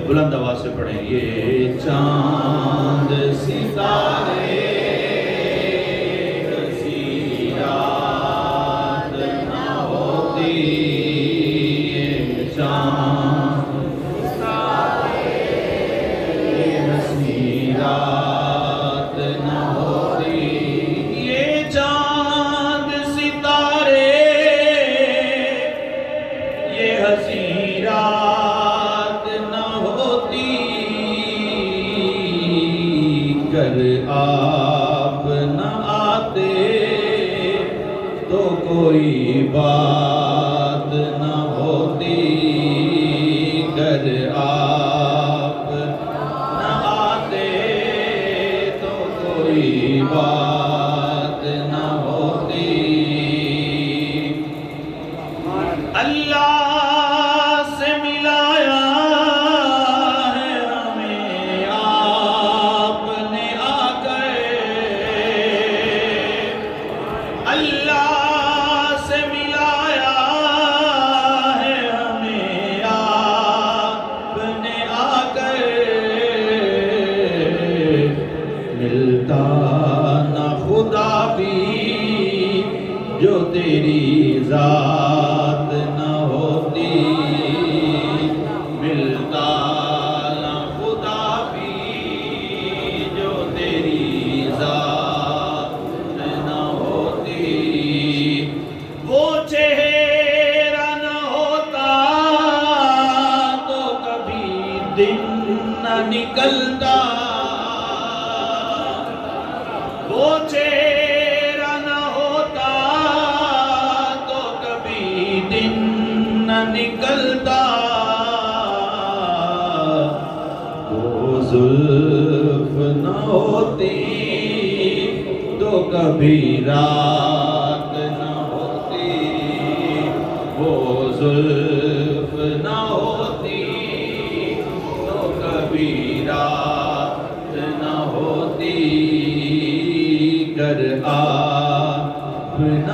बुलंद आवाज से पढ़ें। ये चांद सितारे हंसी रात न होती, ये चांद सितारे हंसी रात न होती, ये चांद सितारे ये हंसी रात न होती, कर आप न आते तो कोई बात न होती, कर आप न आते तो कोई बात न होती। अल्लाह से मिलाया है हमें आपने आकर, अल्लाह से मिलाया है हमें आपने आकर, मिलता ना खुदा भी जो तेरी जात न होती, मिलता ना खुदा भी जो तेरी जात न होती, वो चेहरा न होता तो कभी दिन न निकलता, वो चेहरा न होता तो कभी दिन न निकलता, वो जुल्फ न होती तो कभी रात न होती, वो जुल्फ न होती तो कभी रात न होती, कर आप न